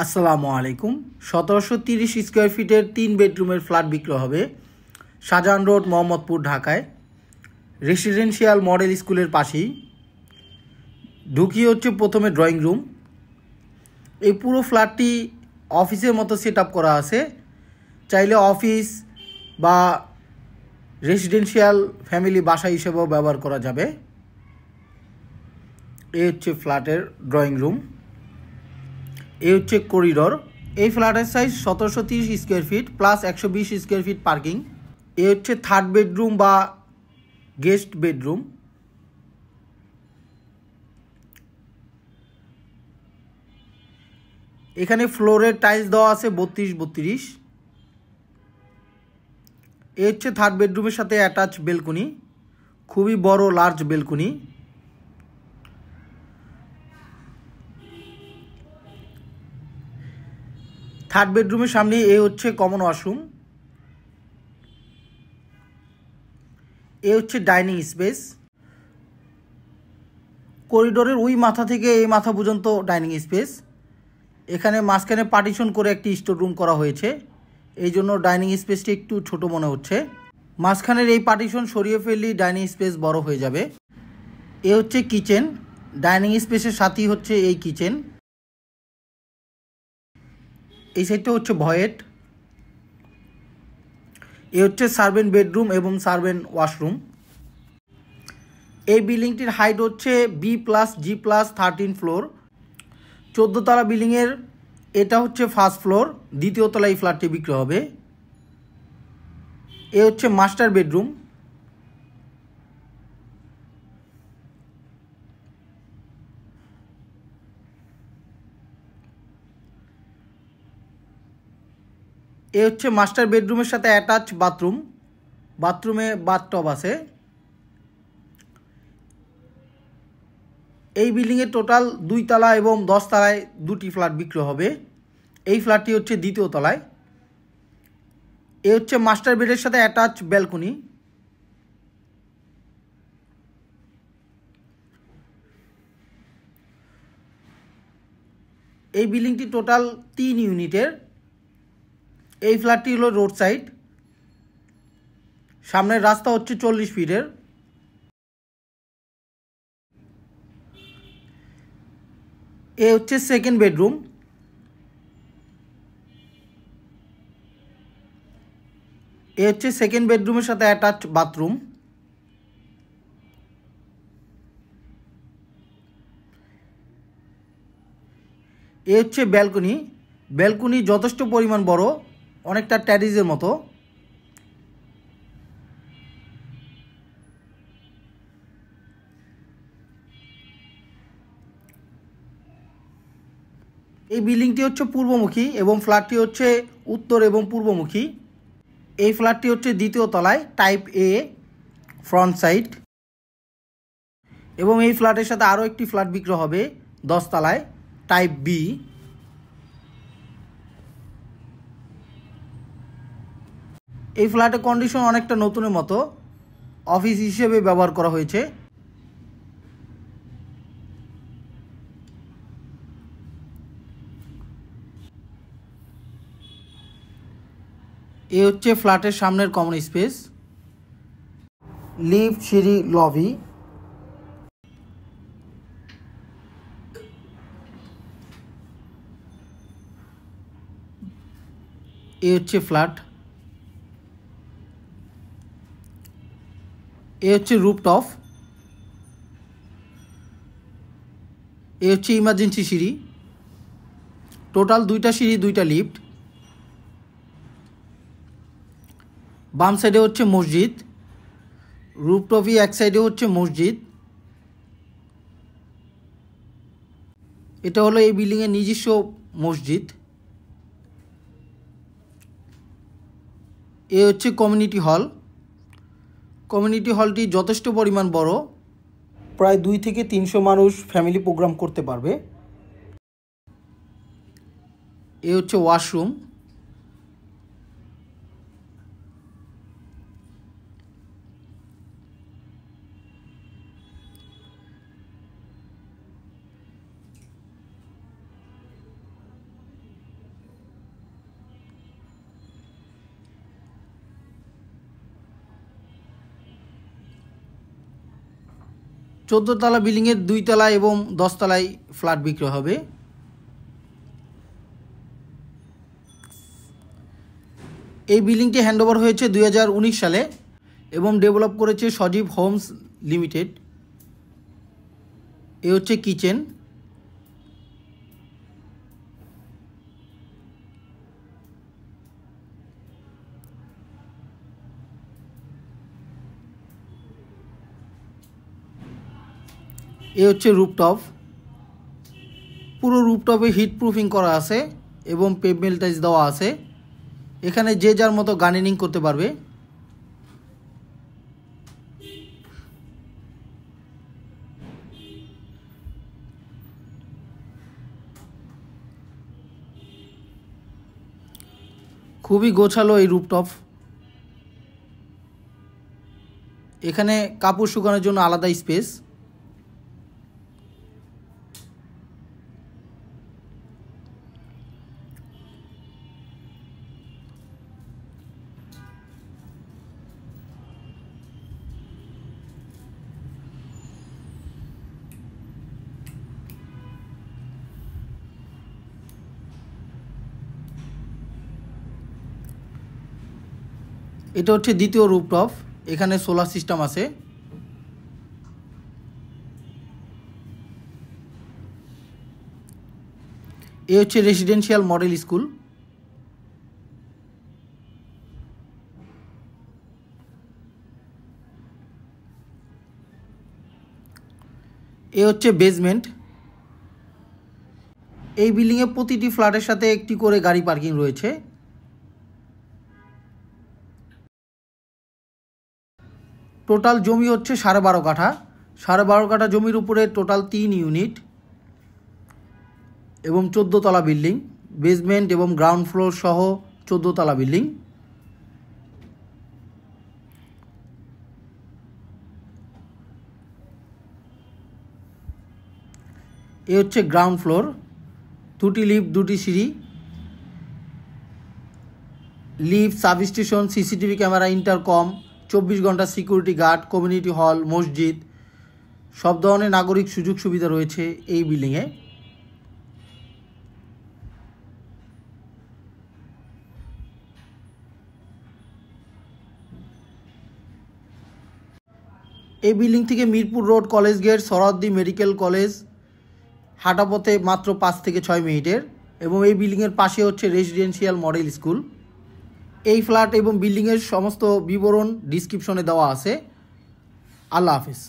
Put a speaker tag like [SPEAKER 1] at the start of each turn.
[SPEAKER 1] আসসালামু আলাইকুম। 1730 স্কোয়ার ফিটের 3 বেডরুমের ফ্ল্যাট বিক্রি হবে শাহজাহান রোড, মোহাম্মদপুর, ঢাকায়। রেসিডেন্সিয়াল মডেল স্কুলের পাশেই। ঢুকিয়ে হচ্ছে প্রথমে ড্রয়িং রুম। এই পুরো ফ্ল্যাটটি অফিসের মতো সেট আপ করা আছে। চাইলে অফিস বা রেসিডেন্সিয়াল ফ্যামিলি বাসা হিসেবেও ব্যবহার করা যাবে। এই হচ্ছে ফ্ল্যাটের ড্রয়িং রুম। এই হচ্ছে করিডোর। এই ফ্ল্যাটের size 1730 square feet plus 120 square feet parking. এ হচ্ছে থার্ড বেডরুম বা গেস্ট বেডরুম। এখানে ফ্লোরের টাইলস দেওয়া আছে 32-32। এ হচ্ছে থার্ড বেডরুমের সাথে অ্যাটাচ বেলকনি, খুবই বড় লার্জ বেলকনি। থার্ড বেডরুমের সামনে এ হচ্ছে কমন ওয়াশরুম। এ হচ্ছে ডাইনিং স্পেস। করিডোরের ওই মাথা থেকে এই মাথা পর্যন্ত ডাইনিং স্পেস। এখানে মাঝখানে পার্টিশন করে একটি স্টোর রুম করা হয়েছে, এই জন্য ডাইনিং স্পেসটি একটু ছোট মনে হচ্ছে। মাঝখানের এই পার্টিশন সরিয়ে ফেললেই ডাইনিং স্পেস বড় হয়ে যাবে। এ হচ্ছে কিচেন। ডাইনিং স্পেসের সাথেই হচ্ছে এই কিচেন। এই সাইডটা হচ্ছে ভয়েট। এ হচ্ছে সার্ভেন্ট বেডরুম এবং সার্ভেন্ট ওয়াশরুম। এই বিল্ডিংটির হাইট হচ্ছে B+G+13 ফ্লোর। 14 তলা বিল্ডিংয়ের এটা হচ্ছে ফার্স্ট ফ্লোর। দ্বিতীয় তলা এই ফ্ল্যাটটি বিক্রি হবে। এ হচ্ছে মাস্টার বেডরুম। এ হচ্ছে মাস্টার বেডরুমের সাথে অ্যাটাচ বাথরুম। বাথরুমে বাথটব আছে। এই বিল্ডিংয়ে টোটাল 2 তলা এবং 10 তলায় 2টি ফ্ল্যাট বিক্রি হবে। এই ফ্ল্যাটটি হচ্ছে দ্বিতীয় তলায়। এ হচ্ছে মাস্টার বেডের সাথে অ্যাটাচ ব্যালকনি। এই বিল্ডিংটি টোটাল 3 ইউনিটের। এই ফ্ল্যাটটি হলো রোড সাইড। সামনের রাস্তা হচ্ছে 40 ফিটের। এ হচ্ছে সেকেন্ড বেডরুম। এ হচ্ছে সেকেন্ড বেডরুমের সাথে অ্যাটাচ বাথরুম। এ হচ্ছে ব্যালকনি। ব্যালকনি যথেষ্ট পরিমাণ বড়, অনেকটা ট্যারিসের মতো। এই বিল্ডিংটি হচ্ছে পূর্বমুখী এবং ফ্ল্যাটটি হচ্ছে উত্তর এবং পূর্বমুখী। এই ফ্ল্যাটটি হচ্ছে দ্বিতীয় তলায়, টাইপ A, ফ্রন্ট সাইড। এবং এই ফ্ল্যাটের সাথে আরও একটি ফ্ল্যাট বিক্রি হবে 10 তলায়, টাইপ B। এই ফ্ল্যাটের কন্ডিশন অনেকটা নতুনের মতো, অফিস হিসেবে ব্যবহার করা হয়েছে। এ হচ্ছে ফ্ল্যাটের সামনের কমন স্পেস, লিফট, সিঁড়ি, লবি। এ হচ্ছে ফ্ল্যাট। এ হচ্ছে রুফটপ। এ হচ্ছে ইমার্জেন্সি সিঁড়ি। টোটাল 2টা সিঁড়ি, 2টা লিফট। বাম সাইডে হচ্ছে মসজিদ। রুফটপই এক সাইডে হচ্ছে মসজিদ। এটা হলো এই বিল্ডিংয়ের নিজস্ব মসজিদ। এ হচ্ছে কমিউনিটি হল। কমিউনিটি হলটি যথেষ্ট পরিমাণ বড়, প্রায় 2 থেকে 300 মানুষ ফ্যামিলি প্রোগ্রাম করতে পারবে। এ হচ্ছে ওয়াশরুম। 14 তলা বিল্ডিংয়ের 2 তলা এবং 10 তলায় ফ্ল্যাট বিক্রি হবে। এই বিল্ডিংটি হ্যান্ডওভার হয়েছে 2019 সালে এবং ডেভেলপ করেছে সজীব হোমস লিমিটেড। এ হচ্ছে কিচেন। এ হচ্ছে রুফটপ। পুরো রুফটপে হিট প্রুফিং করা আছে এবং পেভমেন্ট টাইলস দেওয়া আছে। এখানে যে যার মতো গার্ডেনিং করতে পারবে। খুবই গোছালো এই রুফটপ। এখানে কাপড় শুকানোর জন্য আলাদা স্পেস। এটা হচ্ছে দ্বিতীয় রুফটপ। এখানে সোলার সিস্টেম আছে। এ হচ্ছে রেসিডেন্সিয়াল মডেল স্কুল। এ হচ্ছে বেসমেন্ট। এই বিল্ডিংয়ে প্রতিটি ফ্ল্যাটের সাথে একটি করে গাড়ি পার্কিং রয়েছে। টোটাল জমি হচ্ছে 12.5 কাঠা। 12.5 কাঠা জমির উপরে টোটাল 3 ইউনিট এবং 14 তলা বিল্ডিং। বেসমেন্ট এবং গ্রাউন্ড ফ্লোর সহ 14 তলা বিল্ডিং। এ হচ্ছে গ্রাউন্ড ফ্লোর। 2টি লিফট, 2টি সিঁড়ি। Lift, substation, CCTV camera, intercom, 24 ঘন্টা সিকিউরিটি গার্ড, কমিউনিটি হল, মসজিদ, সব ধরনের নাগরিক সুযোগ সুবিধা রয়েছে এই বিল্ডিংয়ে। এই বিল্ডিং থেকে Mirpur road, college gate, Suhrawardy medical college হাঁটা পথে মাত্র 5 থেকে 6 মিনিটের। এবং এই বিল্ডিংয়ের পাশে হচ্ছে রেসিডেন্সিয়াল মডেল স্কুল। এই ফ্ল্যাট এবং বিল্ডিংয়ের সমস্ত বিবরণ ডিসক্রিপশনে দেওয়া আছে। আল্লাহ হাফেজ।